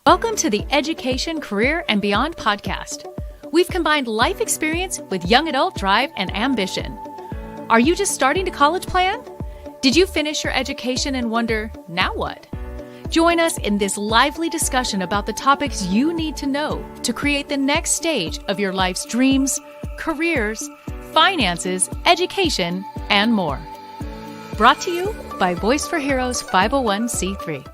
Welcome to the Education, Career, and Beyond podcast. We've combined life experience with young adult drive and ambition. Are you just starting to college plan? Did you finish your education and wonder, now what? Join us in this lively discussion about the topics you need to know to create the next stage of your life's dreams, careers, finances, education, and more. Brought to you by Voice for Heroes 501c3.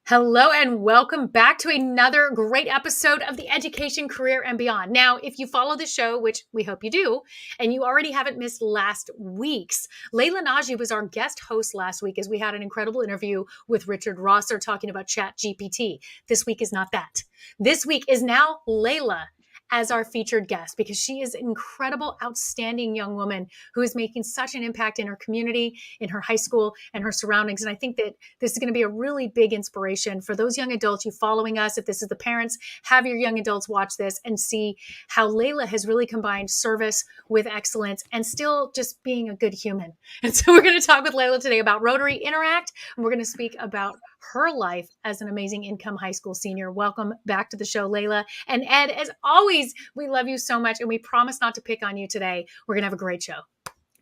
Hello and welcome back to another great episode of the Education, Career, and Beyond. Now, if you follow the show, which we hope you do, and you already haven't missed last week's, Laila Naji was our guest host last week as we had an incredible interview with Richard Rosser talking about ChatGPT. This week is not that. This week is now Laila as our featured guest because she is an incredible, outstanding young woman who is making such an impact in her community, in her high school, and her surroundings. And I think that this is going to be a really big inspiration for those young adults you following us. If this is the parents, have your young adults watch this and see how Laila has really combined service with excellence and still just being a good human. And so we're going to talk with Laila today about Rotary Interact, and we're going to speak about her life as an amazing income high school senior. Welcome back to the show, Laila. And Ed, as always, we love you so much, and we promise not to pick on you today. We're going to have a great show.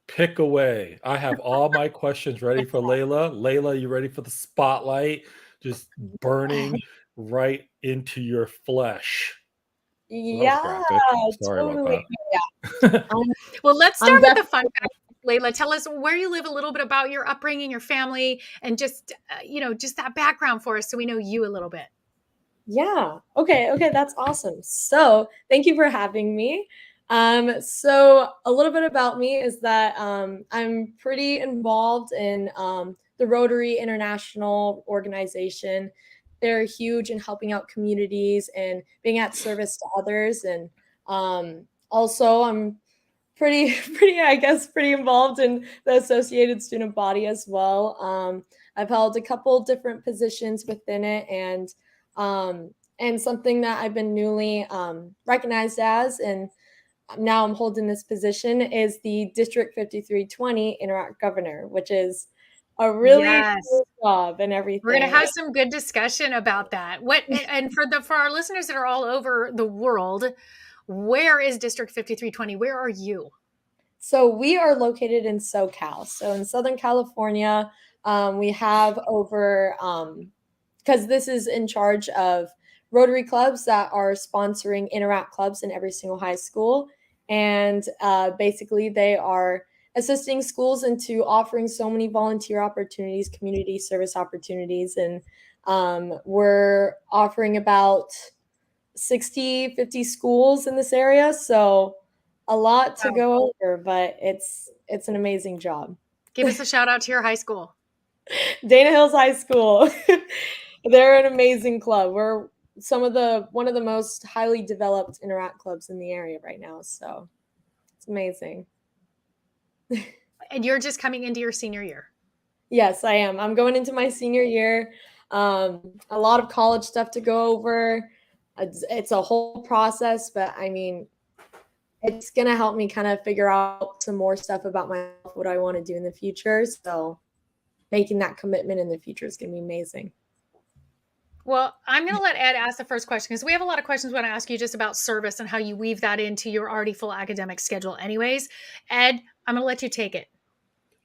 Pick away. I have all my questions ready for Laila. Laila, you ready for the spotlight? Just burning right into your flesh. Yeah, Sorry totally. about that. Yeah. Well, let's start with the fun fact. Laila, tell us where you live, a little bit about your upbringing, your family, and just, just that background for us so we know you a little bit. Yeah. Okay. That's awesome. So thank you for having me. So a little bit about me is that I'm pretty involved in the Rotary International organization. They're huge in helping out communities and being at service to others. And also I'm pretty involved in the Associated Student Body as well. I've held a couple different positions within it, and something that I've been newly recognized as, and now I'm holding this position, is the District 5320 Interact Governor, which is a really cool job and everything. We're going to have some good discussion about that. And for our listeners that are all over the world, where is District 5320? Where are you? So we are located in SoCal. So in Southern California, we have over, because this is in charge of Rotary clubs that are sponsoring Interact clubs in every single high school. And basically they are assisting schools into offering so many volunteer opportunities, community service opportunities. And we're offering about 50 schools in this area. So a lot to go over, but it's an amazing job. Give us a shout out to your high school. Dana Hills High School. They're an amazing club. We're one of the most highly developed Interact clubs in the area right now. So it's amazing. And you're just coming into your senior year. Yes, I am. I'm going into my senior year. A lot of college stuff to go over. It's a whole process, but I mean, it's going to help me kind of figure out some more stuff about myself, what I want to do in the future. So making that commitment in the future is going to be amazing. Well, I'm going to let Ed ask the first question because we have a lot of questions we want to ask you just about service and how you weave that into your already full academic schedule anyways. Ed, I'm going to let you take it.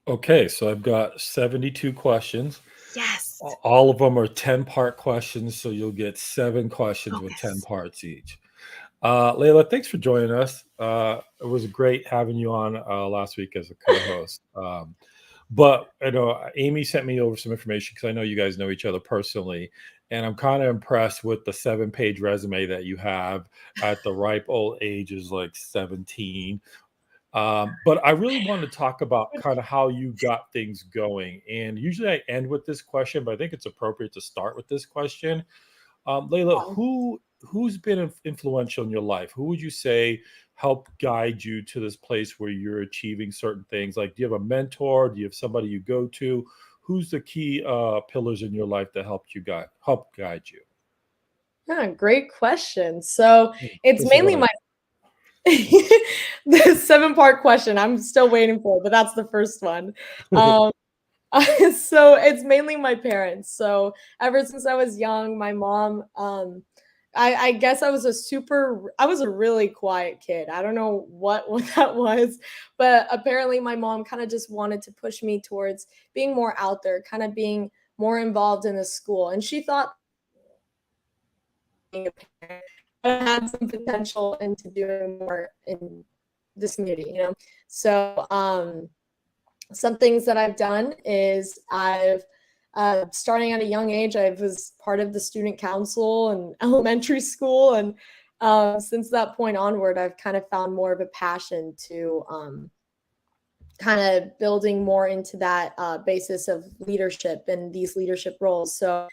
Okay, so I've got 72 questions. Yes. All of them are 10-part questions, so you'll get 7 questions with 10 parts each. Laila, thanks for joining us. It was great having you on last week as a co-host. But Amy sent me over some information because I know you guys know each other personally, and I'm kind of impressed with the 7-page resume that you have at the ripe old ages like 17. But I really wanted to talk about kind of how you got things going. And usually I end with this question, but I think it's appropriate to start with this question. Laila, who's been influential in your life? Who would you say helped guide you to this place where you're achieving certain things? Like, do you have a mentor? Do you have somebody you go to? Who's the key pillars in your life that help guide you? Yeah, great question. So it's mainly my the 7-part question. I'm still waiting for it, but that's the first one. So it's mainly my parents. So ever since I was young, my mom, I guess I was a really quiet kid. I don't know what that was, but apparently my mom kind of just wanted to push me towards being more out there, kind of being more involved in the school. And she thought being a parent I had some potential into doing more in this community, you know. So some things that I've done is I've starting at a young age, I was part of the student council in elementary school, and since that point onward, I've kind of found more of a passion to kind of building more into that basis of leadership and these leadership roles. So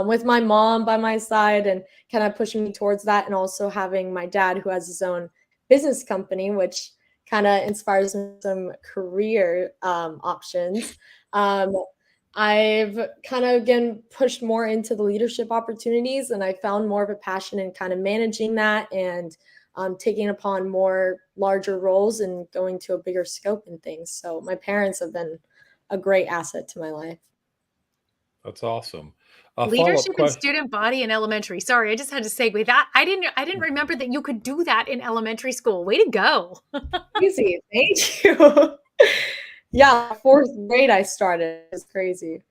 with my mom by my side and kind of pushing me towards that, and also having my dad who has his own business company, which kind of inspires some career options. I've kind of again pushed more into the leadership opportunities, and I found more of a passion in kind of managing that and taking upon more larger roles and going to a bigger scope and things. So my parents have been a great asset to my life. That's awesome. A follow-up Leadership and question. student body in elementary. Sorry, I just had to segue that. I didn't remember that you could do that in elementary school. Way to go. Easy, thank you. Yeah, fourth grade I started. It's crazy.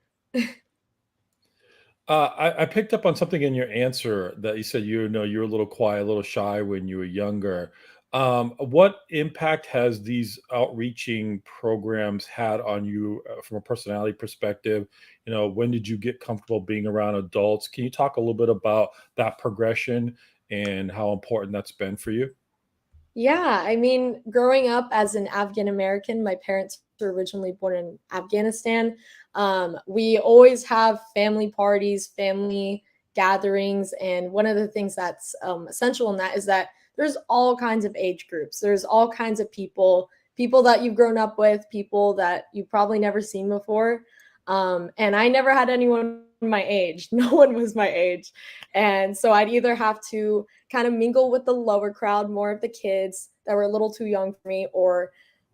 I picked up on something in your answer that you said you know you're a little quiet, a little shy when you were younger. What impact has these outreaching programs had on you from a personality perspective? You know, when did you get comfortable being around adults? Can you talk a little bit about that progression and how important that's been for you? Yeah, I mean, growing up as an Afghan American, my parents were originally born in Afghanistan. We always have family parties, family gatherings, and one of the things that's essential in that is that there's all kinds of age groups. There's all kinds of people, people that you've grown up with, people that you've probably never seen before. And I never had anyone my age. No one was my age. And so I'd either have to kind of mingle with the lower crowd, more of the kids that were a little too young for me, or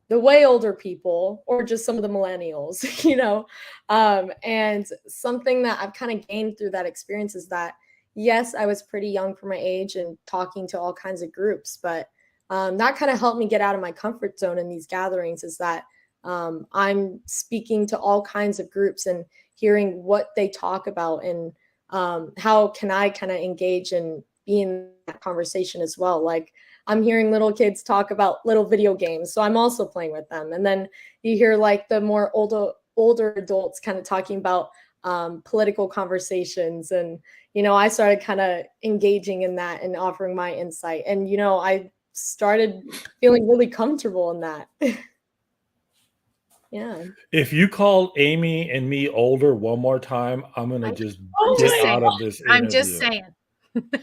the way older people, or just some of the millennials, you know. And something that I've kind of gained through that experience is that, yes, I was pretty young for my age and talking to all kinds of groups, but that kind of helped me get out of my comfort zone in these gatherings is that I'm speaking to all kinds of groups and hearing what they talk about and how can I kind of engage and be in that conversation as well. Like I'm hearing little kids talk about little video games, so I'm also playing with them. And then you hear like the more older adults kind of talking about political conversations, and you know, I started kind of engaging in that and offering my insight. And you know, I started feeling really comfortable in that. Yeah. If you call Amy and me older one more time, I'm gonna I'm, just oh I'm just get my saying. out of this I'm just interview. saying.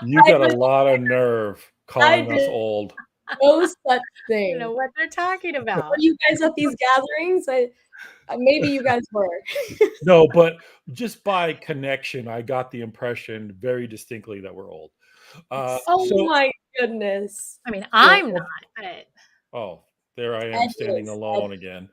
You I got a did, lot of nerve I calling us did old. no such I don't thing. know what they're talking Were about. you guys at these gatherings? Maybe you guys were. No, but just by connection, I got the impression very distinctly that we're old. Oh So, my goodness. I mean, Yeah, I'm not, but oh, there I am Ed standing is. alone again.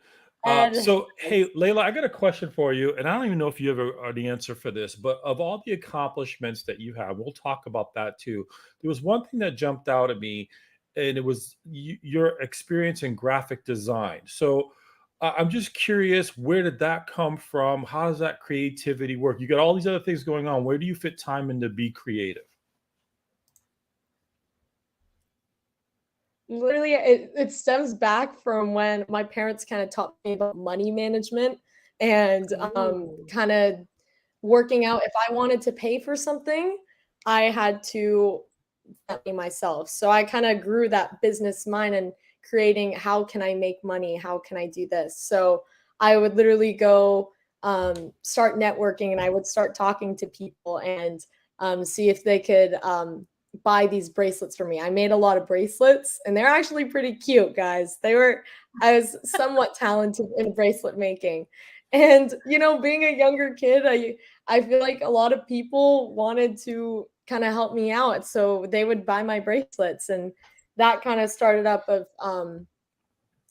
Ed So, hey, Layla, I got a question for you, and I don't even know if you have an answer for this, but of all the accomplishments that you have, we'll talk about that too. There was one thing that jumped out at me, and it was your experience in graphic design. So, I'm just curious, where did that come from? How does that creativity work? You got all these other things going on. Where do you fit time in to be creative? literally it stems back from when my parents kind of taught me about money management and ooh. kind of working out if I wanted to pay for something, I had to myself. So I kind of grew that business mind and creating how can I make money? How can I do this? So I would literally go start networking and I would start talking to people and see if they could buy these bracelets for me. I made a lot of bracelets and they're actually pretty cute, guys. I was somewhat talented in bracelet making. And you know, being a younger kid, I feel like a lot of people wanted to kind of help me out. So they would buy my bracelets and that kind of started up of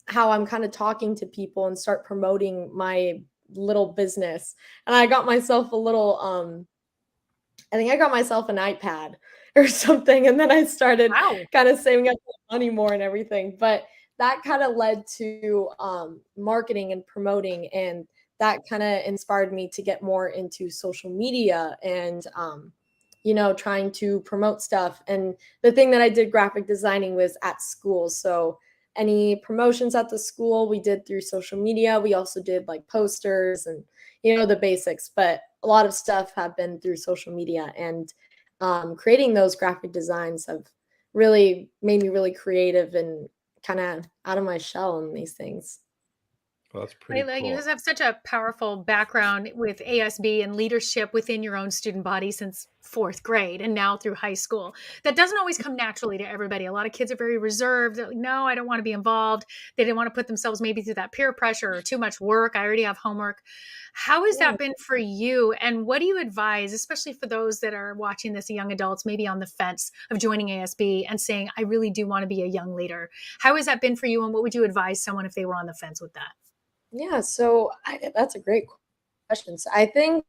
how I'm kind of talking to people and start promoting my little business. And I got myself a little I think I got myself an iPad or something, and then I started Wow. kind of saving up money more and everything. But that kind of led to marketing and promoting, and that kind of inspired me to get more into social media and trying to promote stuff. And the thing that I did graphic designing was at school, so any promotions at the school we did through social media. We also did like posters and the basics, but a lot of stuff have been through social media, and creating those graphic designs have really made me really creative and kind of out of my shell in these things. Well, that's pretty Layla, you cool. just have such a powerful background with ASB and leadership within your own student body since fourth grade and now through high school. That doesn't always come naturally to everybody. A lot of kids are very reserved. They're like, no, I don't want to be involved. They didn't want to put themselves maybe through that peer pressure or too much work. I already have homework. How has Yeah. that been for you? And what do you advise, especially for those that are watching this, young adults, maybe on the fence of joining ASB and saying, I really do want to be a young leader? How has that been for you? And what would you advise someone if they were on the fence with that? Yeah, so that's a great question. So I think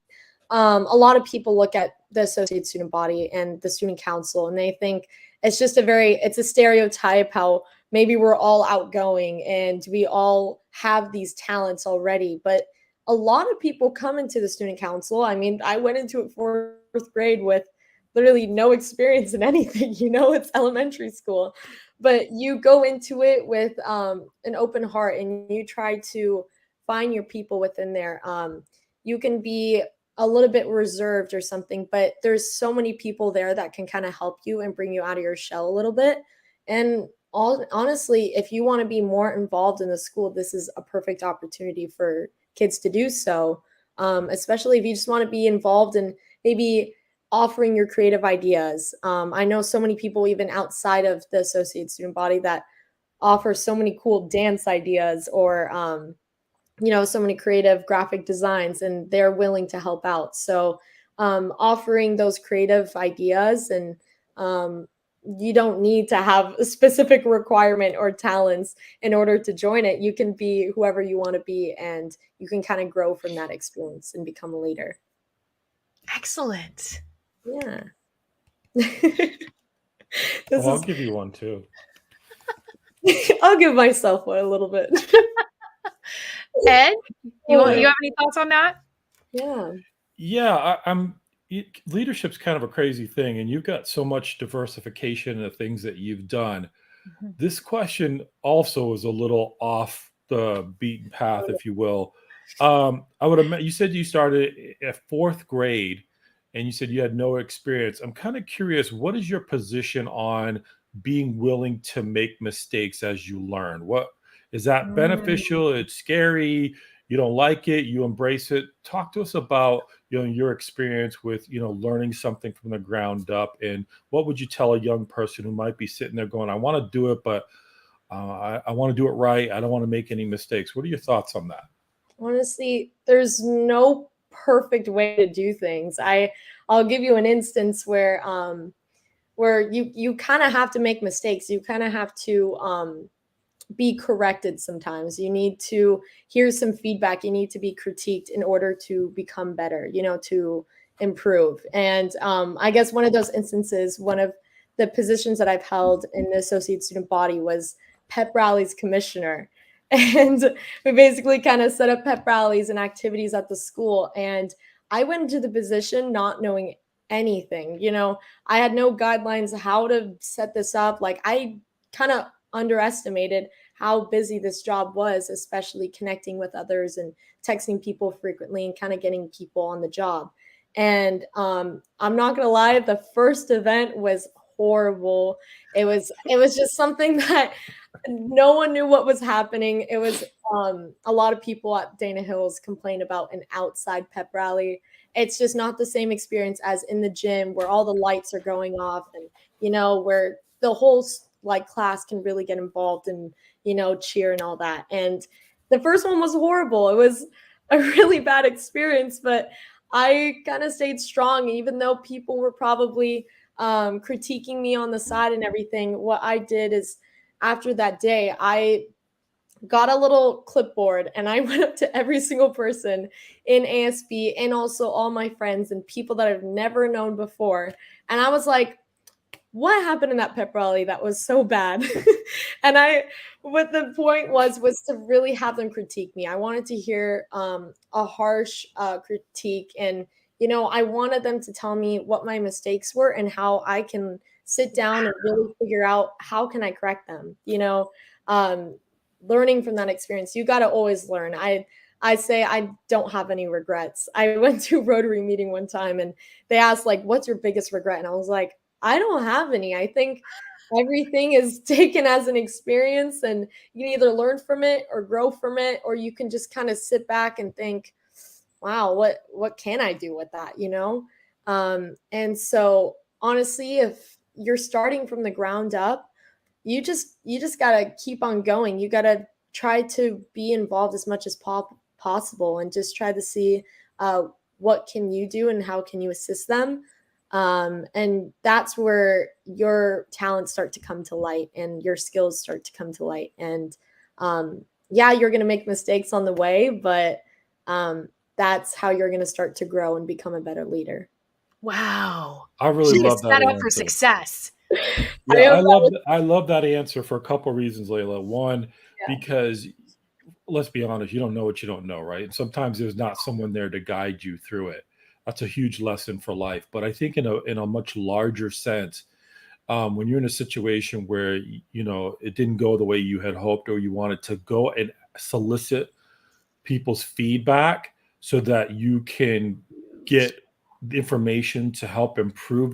a lot of people look at the associate student body and the student council, and they think it's a stereotype how maybe we're all outgoing and we all have these talents already. But a lot of people come into the student council. I mean, I went into it fourth grade with literally no experience in anything. It's elementary school, but you go into it with an open heart and you try to find your people within there. You can be a little bit reserved or something, but there's so many people there that can kind of help you and bring you out of your shell a little bit. And honestly, if you want to be more involved in the school, this is a perfect opportunity for kids to do so. Especially if you just want to be involved in maybe offering your creative ideas. I know so many people, even outside of the associate student body, that offer so many cool dance ideas or so many creative graphic designs, and they're willing to help out. So offering those creative ideas, and you don't need to have a specific requirement or talents in order to join it. You can be whoever you want to be, and you can kind of grow from that experience and become a leader. Excellent. Yeah. I'll give you one too. I'll give myself one a little bit. Ed, you have any thoughts on that? Yeah. Yeah, leadership's kind of a crazy thing, and you've got so much diversification in the things that you've done. Mm-hmm. This question also is a little off the beaten path, if you will. I would imagine you said you started at fourth grade, and you said you had no experience. I'm kind of curious, what is your position on being willing to make mistakes as you learn? What is that beneficial? It's scary. You don't like it. You embrace it. Talk to us about your experience with learning something from the ground up, and what would you tell a young person who might be sitting there going, I want to do it, but I want to do it right. I don't want to make any mistakes. What are your thoughts on that? Honestly, there's no perfect way to do things. I'll give you an instance where you kind of have to make mistakes. You kind of have to be corrected sometimes. You need to hear some feedback. You need to be critiqued in order to become better, to improve. And I guess one of those instances, one of the positions that I've held in the associate student body was pep rallies commissioner. And we basically kind of set up pep rallies and activities at the school. And I went into the position not knowing anything. I had no guidelines how to set this up. Like, I kind of underestimated how busy this job was, especially connecting with others and texting people frequently and kind of getting people on the job. And I'm not gonna lie, the first event was horrible. It was just something that no one knew what was happening. It was a lot of people at Dana Hills complain about an outside pep rally. It's just not the same experience as in the gym where all the lights are going off, and where the whole class can really get involved and cheer and all that. And the first one was horrible. It was a really bad experience, but I kind of stayed strong even though people were probably critiquing me on the side and everything. What I did is, after that day, I got a little clipboard and I went up to every single person in ASB and also all my friends and people that I've never known before. And I was like, what happened in that pep rally that was so bad? And what the point was to really have them critique me. I wanted to hear a harsh critique, and I wanted them to tell me what my mistakes were and how I can sit down and really figure out how can I correct them. Learning from that experience, you got to always learn. I say I don't have any regrets. I went to a Rotary meeting one time and they asked, like, what's your biggest regret? And I was like, I don't have any. I think everything is taken as an experience and you can either learn from it or grow from it, or you can just kind of sit back and think, wow, what can I do with that? And so honestly, if you're starting from the ground up, you just got to keep on going. You got to try to be involved as much as possible and just try to see what can you do and how can you assist them. And that's where your talents start to come to light and your skills start to come to light. And yeah, you're going to make mistakes on the way, but that's how you're going to start to grow and become a better leader. Wow. I really She love is that set up answer. for success. Yeah, I love that answer for a couple of reasons, Laila. One, because let's be honest, you don't know what you don't know, right? And sometimes there's not someone there to guide you through it. That's a huge lesson for life. But I think in a much larger sense, when you're in a situation where it didn't go the way you had hoped, or you wanted to go and solicit people's feedback so that you can get information to help improve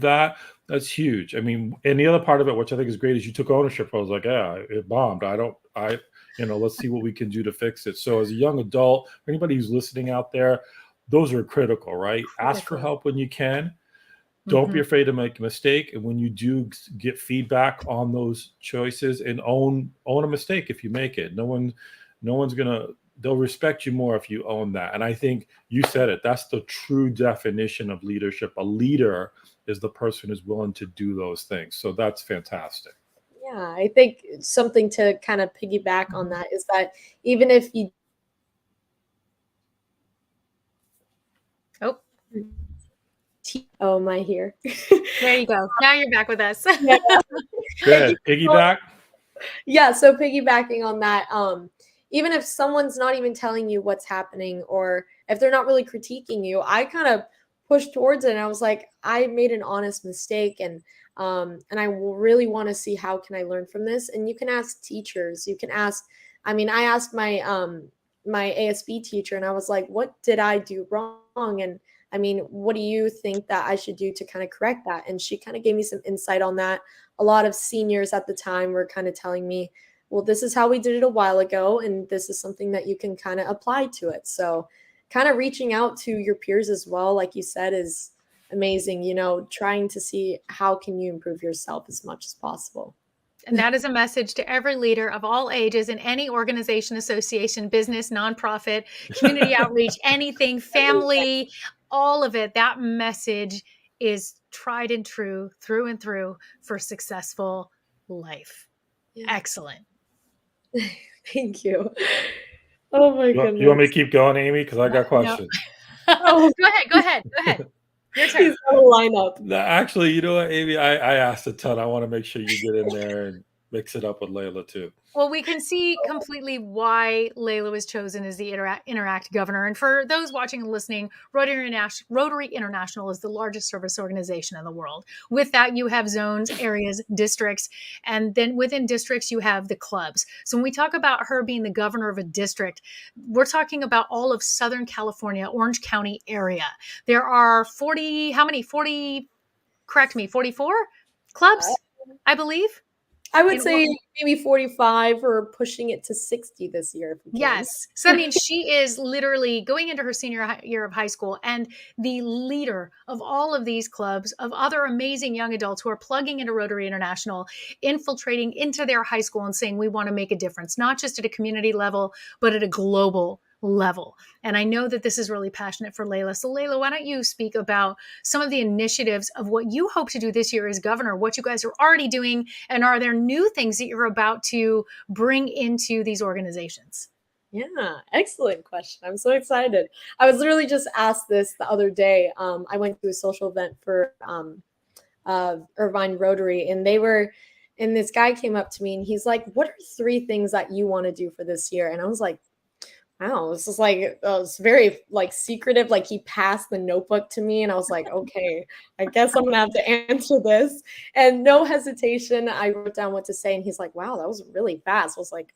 that's huge. I mean, and the other part of it, which I think is great, is you took ownership. I was like, yeah, it bombed. Let's see what we can do to fix it. So as a young adult, anybody who's listening out there, those are critical, right? Ask for help when you can. Don't be afraid to make a mistake. And when you do get feedback on those choices, and own a mistake if you make it. No one's they'll respect you more if you own that. And I think you said it. That's the true definition of leadership. A leader is the person who's willing to do those things. So that's fantastic. Yeah, I think something to kind of piggyback on that is that even if you am I here? There you go. Now you're back with us. Yeah. Good. Piggyback? Yeah, so piggybacking on that, even if someone's not even telling you what's happening, or if they're not really critiquing you, I kind of pushed towards it and I was like, I made an honest mistake, and I really want to see how can I learn from this. And you can ask teachers, you can ask, I asked my my ASB teacher and I was like, what did I do wrong? And what do you think that I should do to kind of correct that? And she kind of gave me some insight on that. A lot of seniors at the time were kind of telling me, well, this is how we did it a while ago, and this is something that you can kind of apply to it. So kind of reaching out to your peers as well, like you said, is amazing, trying to see how can you improve yourself as much as possible. And that is a message to every leader of all ages in any organization, association, business, nonprofit, community outreach, anything, family, all of it. That message is tried and true through and through for successful life. Yeah. Excellent. Thank you. Oh my goodness. You want me to keep going, Amy? Because I got questions. No. Go ahead. Your turn. He's got a lineup. No, actually, you know what, Amy? I asked a ton. I want to make sure you get in there and mix it up with Laila too. Well, we can see completely why Laila was chosen as the Interact governor. And for those watching and listening, Rotary International is the largest service organization in the world. With that, you have zones, areas, districts, and then within districts, you have the clubs. So when we talk about her being the governor of a district, we're talking about all of Southern California, Orange County area. There are 44 clubs, I believe. I would say maybe 45 or pushing it to 60 this year. Yes. So, she is literally going into her senior year of high school and the leader of all of these clubs of other amazing young adults who are plugging into Rotary International, infiltrating into their high school and saying, we want to make a difference, not just at a community level, but at a global level. And I know that this is really passionate for Laila. So Laila, why don't you speak about some of the initiatives of what you hope to do this year as governor, what you guys are already doing, and are there new things that you're about to bring into these organizations? Yeah, excellent question. I'm so excited. I was literally just asked this the other day. I went to a social event for Irvine Rotary, and this guy came up to me and he's like, "What are 3 things that you want to do for this year?" And I was like, wow, this is like, it's very like secretive. Like he passed the notebook to me and I was like, okay, I guess I'm gonna have to answer this. And no hesitation, I wrote down what to say. And he's like, wow, that was really fast. I was like,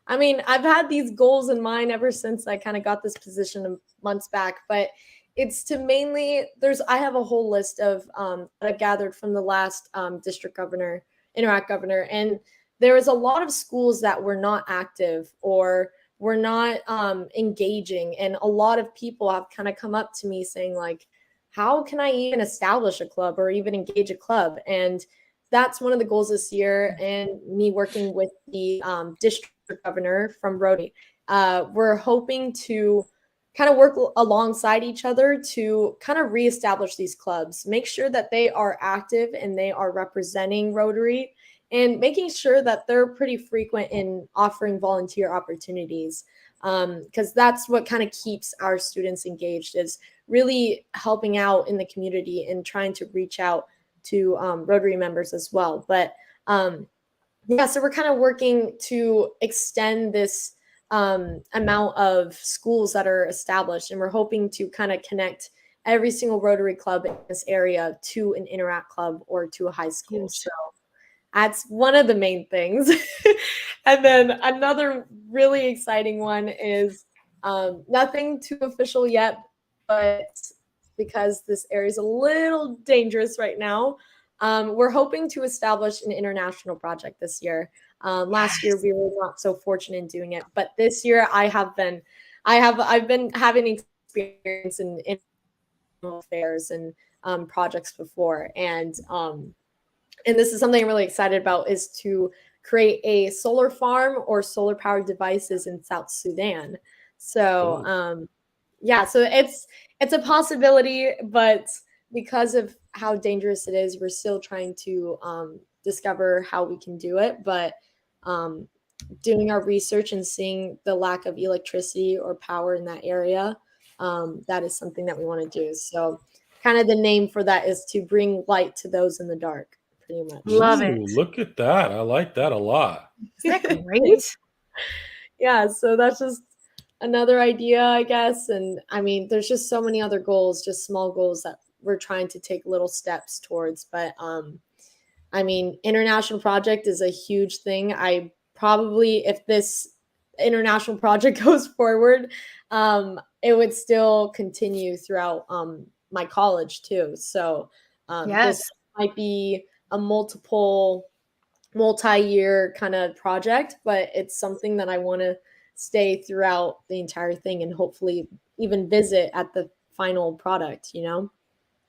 I mean, I've had these goals in mind ever since I kind of got this position months back, but it's to mainly I have a whole list of that I've gathered from the last district governor, interact governor, and there was a lot of schools that were not active or were not engaging, and a lot of people have kind of come up to me saying like, how can I even establish a club or even engage a club? And that's one of the goals this year, and me working with the district governor from Rotary. We're hoping to kind of work alongside each other to kind of reestablish these clubs, make sure that they are active and they are representing Rotary, and making sure that they're pretty frequent in offering volunteer opportunities, because that's what kind of keeps our students engaged, is really helping out in the community and trying to reach out to Rotary members as well. But yeah, so we're kind of working to extend this amount of schools that are established, and we're hoping to kind of connect every single Rotary club in this area to an Interact club or to a high school. Huge. So that's one of the main things. And then another really exciting one is nothing too official yet, but because this area is a little dangerous right now, we're hoping to establish an international project this year. Last year we were not so fortunate in doing it, but this year I've been having experience in international affairs and projects before, and this is something I'm really excited about, is to create a solar farm or solar powered devices in South Sudan. So yeah, so it's a possibility, but because of how dangerous it is, we're still trying to discover how we can do it. But doing our research and seeing the lack of electricity or power in that area, that is something that we want to do. So kind of the name for that is to bring light to those in the dark, pretty much. Love it. Look at that. I like that a lot. Isn't that great? Yeah, so that's just another idea, I guess. And I mean, there's just so many other goals, just small goals that we're trying to take little steps towards. But I mean, international project is a huge thing. I probably, if this international project goes forward, it would still continue throughout my college too. So Yes. this might be a multi-year kind of project, but it's something that I want to stay throughout the entire thing and hopefully even visit at the final product, you know?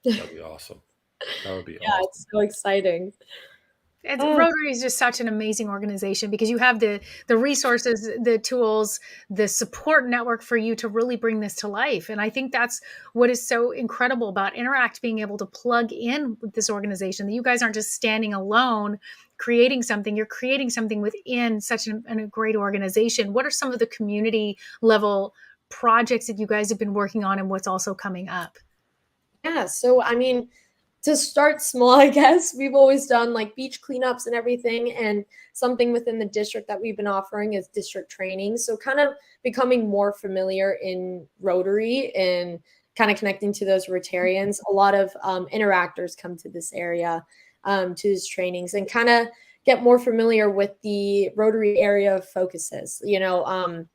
That'd be awesome. That would be Yeah, awesome. it's so exciting. Rotary is just such an amazing organization because you have the resources, the tools, the support network for you to really bring this to life. And I think that's what is so incredible about Interact being able to plug in with this organization, that you guys aren't just standing alone creating something, you're creating something within such a great organization. What are some of the community level projects that you guys have been working on and what's also coming up? Yeah, so I mean, to start small, I guess, we've always done like beach cleanups and everything. And something within the district that we've been offering is district training. So kind of becoming more familiar in Rotary and kind of connecting to those Rotarians. A lot of interactors come to this area to these trainings and kind of get more familiar with the Rotary area focuses, you know,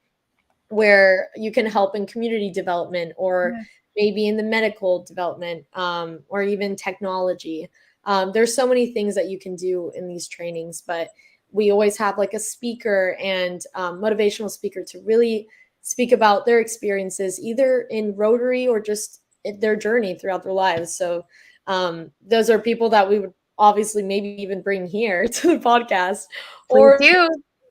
where you can help in community development or maybe in the medical development, or even technology. There's so many things that you can do in these trainings, but we always have like a speaker and motivational speaker to really speak about their experiences, either in Rotary or just their journey throughout their lives. So those are people that we would obviously maybe even bring here to the podcast or Please do.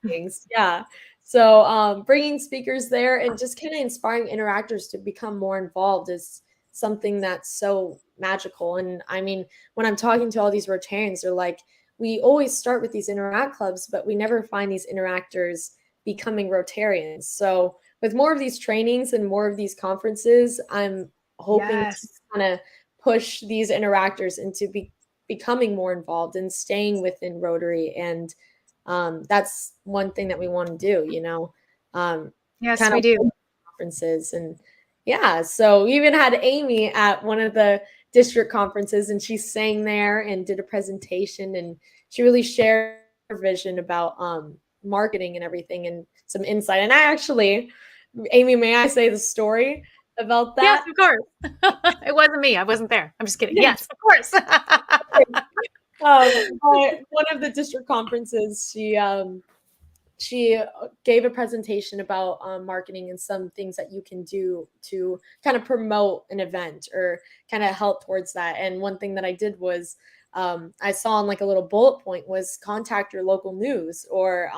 things. Yeah. So bringing speakers there and just kind of inspiring interactors to become more involved is something that's so magical. And I mean, when I'm talking to all these Rotarians, they're like, we always start with these interact clubs, but we never find these interactors becoming Rotarians. So with more of these trainings and more of these conferences, I'm hoping to kind of push these interactors into becoming more involved and staying within Rotary. And that's one thing that we want to do, Yes, kind we of do. conferences. And yeah, so we even had Amy at one of the district conferences, and she sang there and did a presentation, and she really shared her vision about marketing and everything and some insight. And I actually, Amy, may I say the story about Yes, that? of course. It wasn't me. I wasn't there. I'm just kidding. Yes, of course. But one of the district conferences, she gave a presentation about marketing and some things that you can do to kind of promote an event or kind of help towards that. And one thing that I did was I saw on like a little bullet point was contact your local news or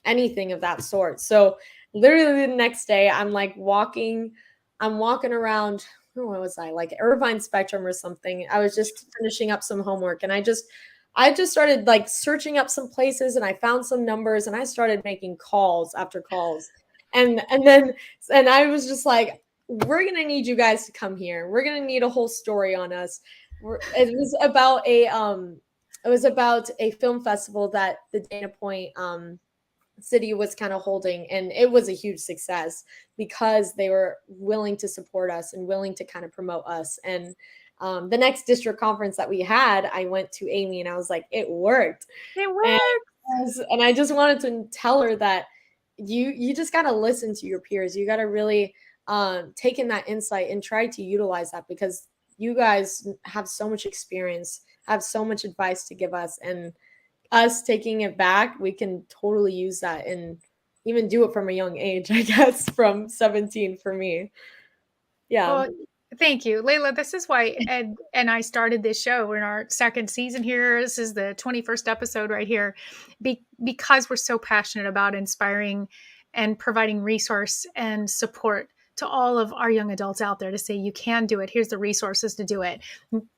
anything of that sort. So literally the next day I'm walking around, where was I? Like Irvine Spectrum or something. I was just finishing up some homework, and I just started like searching up some places, and I found some numbers, and I started making calls after calls. And I was just like, we're going to need you guys to come here. We're going to need a whole story on us. It was about a film festival that the Dana Point city was kind of holding, and it was a huge success because they were willing to support us and willing to kind of promote us. And the next district conference that we had, I went to Amy and I was like, it worked. It worked. And I just wanted to tell her that you just got to listen to your peers. You got to really take in that insight and try to utilize that, because you guys have so much experience, have so much advice to give us, and us taking it back, we can totally use that and even do it from a young age, I guess, from 17 for me. Yeah. Well, thank you, Laila. This is why Ed and I started this show in our second season here. This is the 21st episode right here, because we're so passionate about inspiring and providing resource and support to all of our young adults out there to say, you can do it. Here's the resources to do it.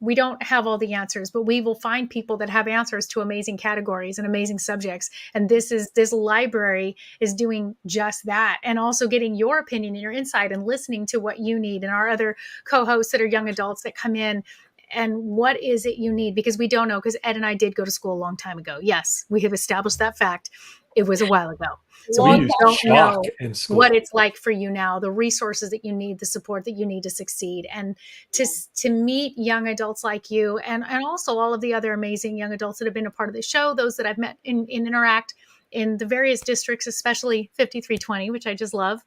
We don't have all the answers, but we will find people that have answers to amazing categories and amazing subjects. And this library is doing just that. And also getting your opinion and your insight and listening to what you need, and our other co-hosts that are young adults that come in. And what is it you need? Because we don't know, because Ed and I did go to school a long time ago. Yes, we have established that fact. It was a while ago. So we we used don't know chalk in school. what it's like for you now, the resources that you need, the support that you need to succeed, and to meet young adults like you, and also all of the other amazing young adults that have been a part of the show, those that I've met in Interact in the various districts, especially 5320, which I just love.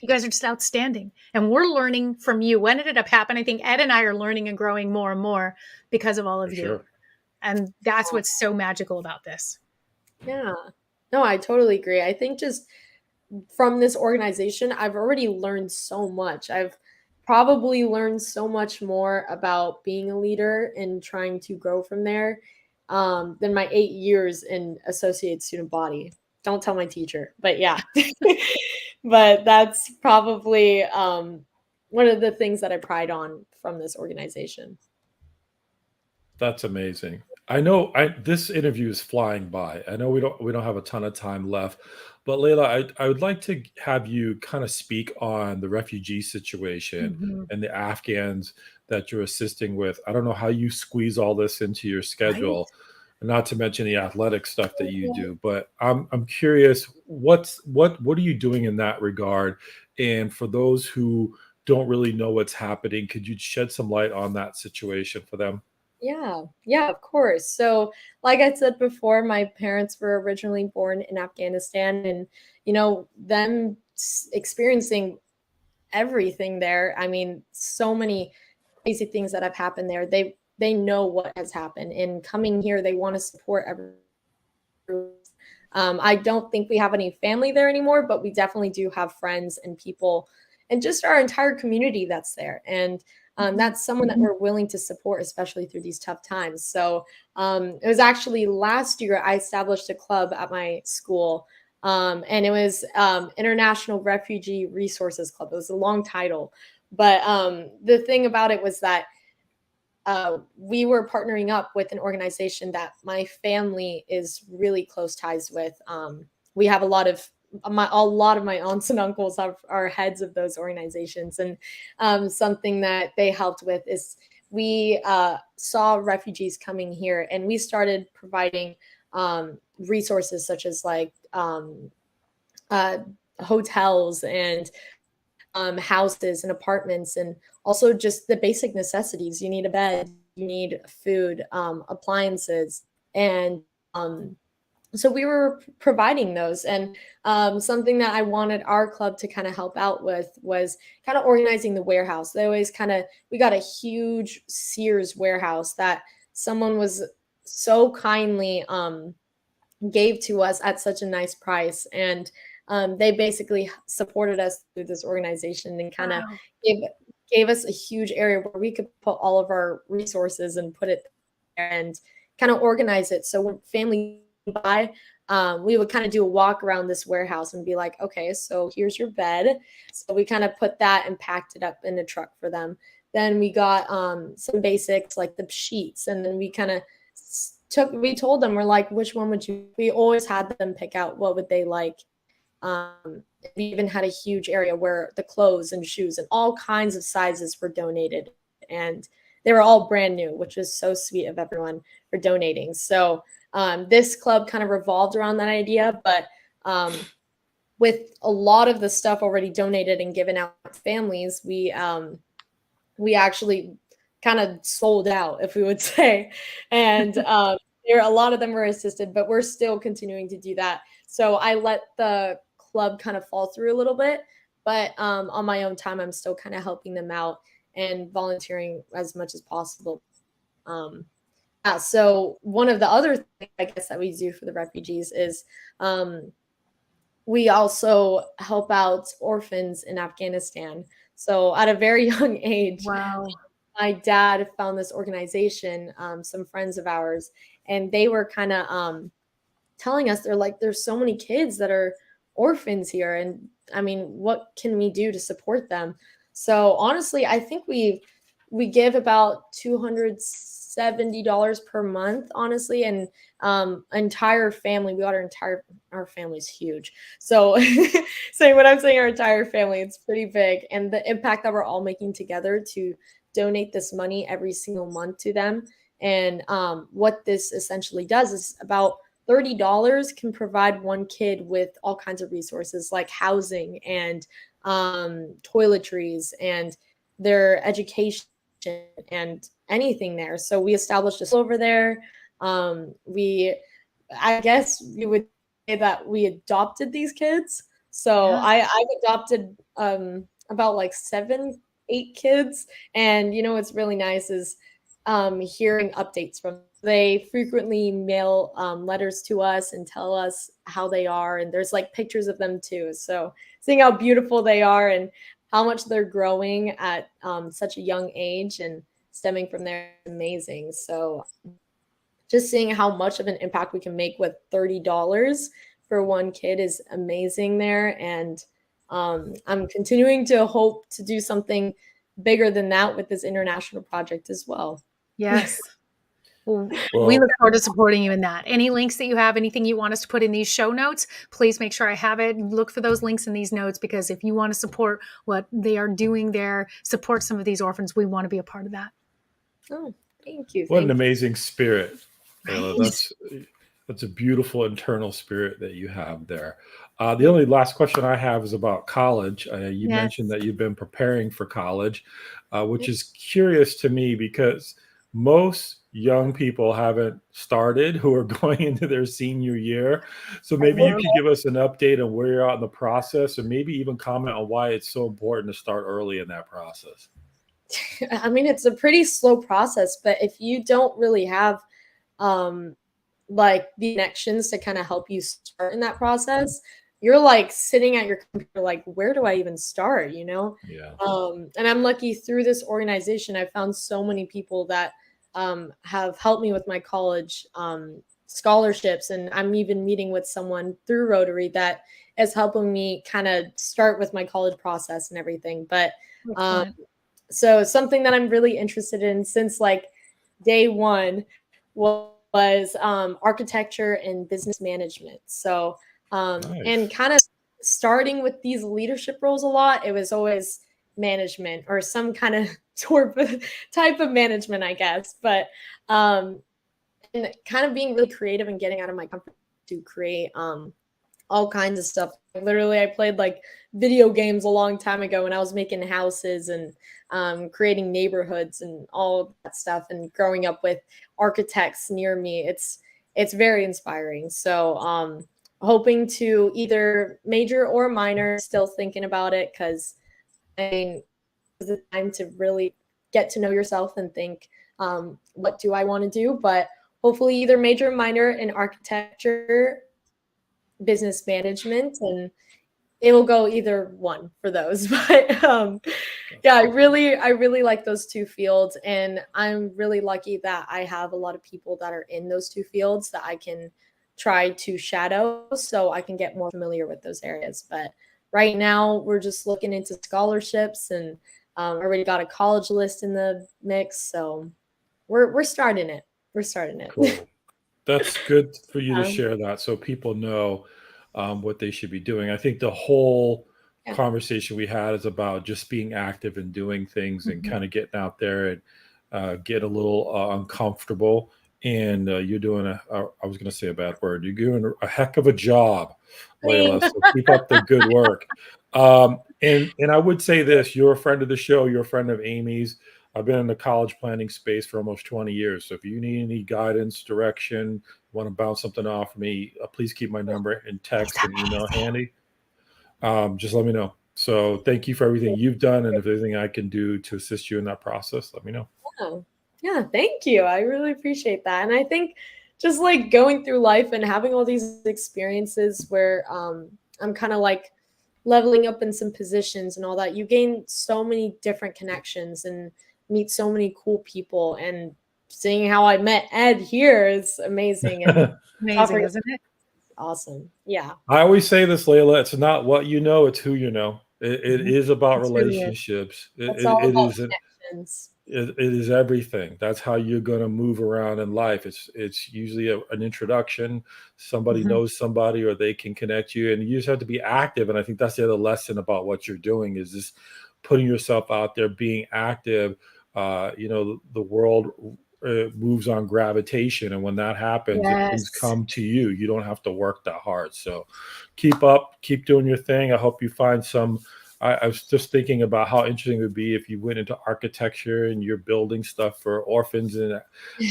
You guys are just outstanding. And we're learning from you. What ended up happening, I think Ed and I are learning and growing more and more because of all of For you. sure. And that's what's so magical about this. Yeah. No, I totally agree. I think just from this organization, I've already learned so much. I've probably learned so much more about being a leader and trying to grow from there than my 8 years in associate student body. Don't tell my teacher, but yeah. But that's probably one of the things that I pride on from this organization. That's amazing. I know this interview is flying by. I know we don't have a ton of time left, but Laila, I would like to have you kind of speak on the refugee situation Mm-hmm. and the Afghans that you're assisting with. I don't know how you squeeze all this into your schedule, not to mention the athletic stuff that you do, but I'm curious, what are you doing in that regard? And for those who don't really know what's happening, could you shed some light on that situation for them? Yeah, of course. So, like I said before, my parents were originally born in Afghanistan, and them experiencing everything there. I mean, so many crazy things that have happened there. They know what has happened, and coming here, they want to support everyone. I don't think we have any family there anymore, but we definitely do have friends and people, and just our entire community that's there. And that's someone that we're willing to support, especially through these tough times. So it was actually last year I established a club at my school And it was International Refugee Resources Club. It was a long title, but the thing about it was that we were partnering up with an organization that my family is really close ties with. We have a lot of my aunts and uncles are heads of those organizations, and something that they helped with is we saw refugees coming here, and we started providing resources such as like hotels and houses and apartments, and also just the basic necessities. You need a bed, you need food, appliances, and so we were providing those. And something that I wanted our club to kind of help out with was kind of organizing the warehouse. They always we got a huge Sears warehouse that someone was so kindly gave to us at such a nice price. And they basically supported us through this organization and kind of gave us a huge area where we could put all of our resources and put it there and kind of organize it. So when family buy, we would kind of do a walk around this warehouse and be like, okay, so here's your bed. So we kind of put that and packed it up in a truck for them. Then we got some basics like the sheets, and then we kind of we told them, we're like, which one would you, we always had them pick out what would they like. We even had a huge area where the clothes and shoes and all kinds of sizes were donated, and they were all brand new, which was so sweet of everyone for donating. So this club kind of revolved around that idea, but with a lot of the stuff already donated and given out to families, we actually kind of sold out, if we would say. And a lot of them were assisted, but we're still continuing to do that. So I let the club kind of fall through a little bit, but on my own time, I'm still kind of helping them out and volunteering as much as possible. So one of the other things, I guess, that we do for the refugees is we also help out orphans in Afghanistan. So at a very young age, wow, my dad found this organization, some friends of ours, and they were kind of telling us, they're like, there's so many kids that are orphans here. And I mean, what can we do to support them? So honestly, I think we give about $270 per month, honestly, and entire family. We got our family's huge. So saying what I'm saying, our entire family, it's pretty big, and the impact that we're all making together to donate this money every single month to them. And what this essentially does is about $30 can provide one kid with all kinds of resources like housing and toiletries and their education and anything there. So we established a over there. I guess you would say that we adopted these kids. So yeah. I've adopted about like 7-8 kids. And you know what's really nice is hearing updates from them. They frequently mail letters to us and tell us how they are. And there's like pictures of them too. So seeing how beautiful they are and how much they're growing at such a young age and stemming from there is amazing. So just seeing how much of an impact we can make with $30 for one kid is amazing there. And I'm continuing to hope to do something bigger than that with this international project as well. Yes. Well, we look forward to supporting you in that. Any links that you have, anything you want us to put in these show notes, please make sure I have it. Look for those links in these notes, because if you want to support what they are doing there, support some of these orphans, we want to be a part of that. Oh, thank you. What an amazing spirit. Nice. That's a beautiful internal spirit that you have there. The only last question I have is about college. You mentioned that you've been preparing for college, which is curious to me because most young people haven't started who are going into their senior year. So maybe you could give us an update on where you're at in the process, or maybe even comment on why it's so important to start early in that process. I mean, it's a pretty slow process, but if you don't really have like the connections to kind of help you start in that process, you're like sitting at your computer like, where do I even start, you know? Yeah. And I'm lucky through this organization, I found so many people that have helped me with my college scholarships, and I'm even meeting with someone through Rotary that is helping me kind of start with my college process and everything. But Excellent. so something that I'm really interested in since like day one was architecture and business management. So Nice. and kind of starting with these leadership roles a lot, it was always management or some kind of type of management, I guess. But and kind of being really creative and getting out of my comfort to create all kinds of stuff. Literally, I played like video games a long time ago when I was making houses and creating neighborhoods and all of that stuff. And growing up with architects near me, it's very inspiring. So, hoping to either major or minor. Still thinking about it because I mean, it's the time to really get to know yourself and think, what do I want to do? But hopefully, either major or minor in architecture, business management, and it will go either one for those. But yeah, I really like those two fields, and I'm really lucky that I have a lot of people that are in those two fields that I can try to shadow so I can get more familiar with those areas. But right now we're just looking into scholarships, and already got a college list in the mix, so we're starting it. We're starting it. Cool. That's good for you to um, share that so people know what they should be doing. I think the whole yeah. conversation we had is about just being active and doing things and Mhm. kind of getting out there and get a little uncomfortable. And you're doing I was going to say a bad word. You're doing a heck of a job, Layla. Thanks. So keep up the good work. And I would say this: you're a friend of the show. You're a friend of Amy's. I've been in the college planning space for almost 20 years. So if you need any guidance, direction, want to bounce something off me, please keep my number and text and email handy. Just let me know. So thank you for everything you've done. And if there's anything I can do to assist you in that process, let me know. Oh, yeah, thank you. I really appreciate that. And I think just like going through life and having all these experiences where I'm kind of like leveling up in some positions and all that, you gain so many different connections and meet so many cool people. And seeing how I met Ed here is amazing. And Amazing, offering isn't it? awesome. Yeah. I always say this, Layla, it's not what you know, it's who you know. It Mhm. is about It really is. relationships. It's all It about is connections. it is everything. That's how you're going to move around in life. It's usually an introduction. Somebody Mhm. knows somebody, or they can connect you, and you just have to be active. And I think that's the other lesson about what you're doing is just putting yourself out there, being active. The world moves on gravitation, and when that happens, things Yes. come to you. You don't have to work that hard. So keep up, keep doing your thing. I hope you find some. I was just thinking about how interesting it would be if you went into architecture and you're building stuff for orphans in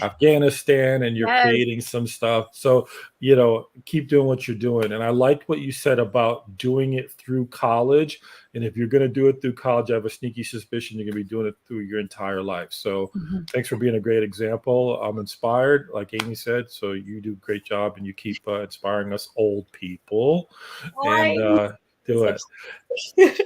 Afghanistan and you're Yes. creating some stuff. So, keep doing what you're doing. And I liked what you said about doing it through college. And if you're going to do it through college, I have a sneaky suspicion you're going to be doing it through your entire life. So Mhm. thanks for being a great example. I'm inspired, like Amy said. So you do a great job and you keep inspiring us old people. And Why? do it. Such-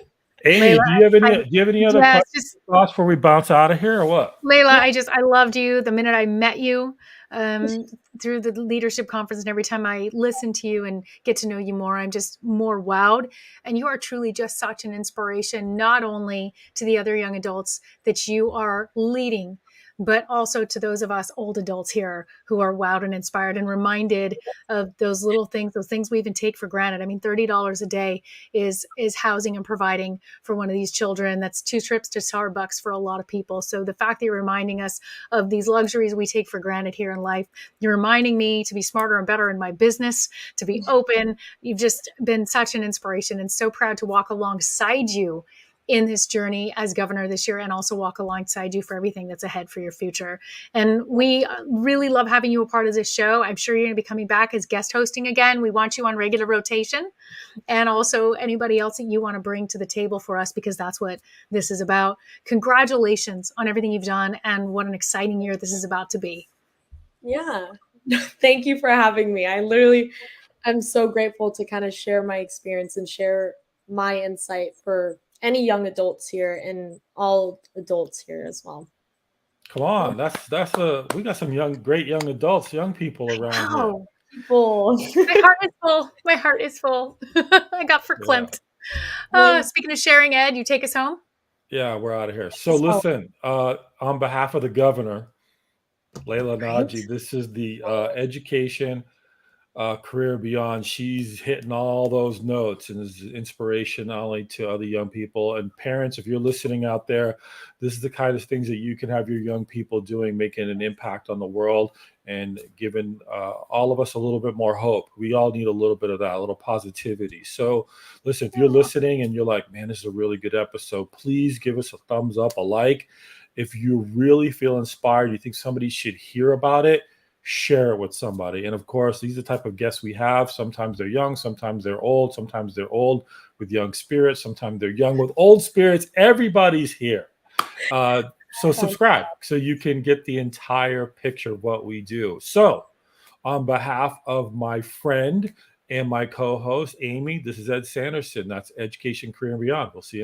Amy, Layla, do you have any I do you have any other yes, questions just or thoughts before we bounce out of here or what? Layla, I loved you the minute I met you, through the leadership conference, and every time I listen to you and get to know you more, I'm just more wowed. And you are truly just such an inspiration, not only to the other young adults that you are leading, but also to those of us old adults here who are wowed and inspired and reminded of those little things, those things we even take for granted. I mean, $30 a day is housing and providing for one of these children. That's 2 trips to Starbucks for a lot of people. So the fact that you're reminding us of these luxuries we take for granted here in life, you're reminding me to be smarter and better in my business, to be open. You've just been such an inspiration, and so proud to walk alongside you in this journey as governor this year, and also walk alongside you for everything that's ahead for your future. And we really love having you a part of this show. I'm sure you're going to be coming back as guest hosting again. We want you on regular rotation, and also anybody else that you want to bring to the table for us, because that's what this is about. Congratulations on everything you've done, and what an exciting year this is about to be. Yeah. Thank you for having me. I'm so grateful to kind of share my experience and share my insight for any young adults here and all adults here as well. Come on, we got some great young adults, young people around here. Wow. People. My heart is full. My heart is full. I got Yeah. verklempt. Speaking of sharing, Ed, you take us home? Yeah, we're out of here. So listen, on behalf of the governor, Laila Great. Naji, this is the education career beyond. She's hitting all those notes and is inspiration not only to other young people and parents. If you're listening out there, this is the kind of things that you can have your young people doing, making an impact on the world and giving all of us a little bit more hope. We all need a little bit of that, a little positivity. So listen, if you're listening and you're like, man, this is a really good episode, please give us a thumbs up, a like. If you really feel inspired, you think somebody should hear about it, share it with somebody. And of course, these are the type of guests we have. Sometimes they're young, sometimes they're old, sometimes they're old with young spirits, sometimes they're young with old spirits. Everybody's here. So subscribe so you can get the entire picture of what we do. So on behalf of my friend and my co-host, Amy, this is Ed Sanderson. That's Education, Career, and Beyond. We'll see you next time.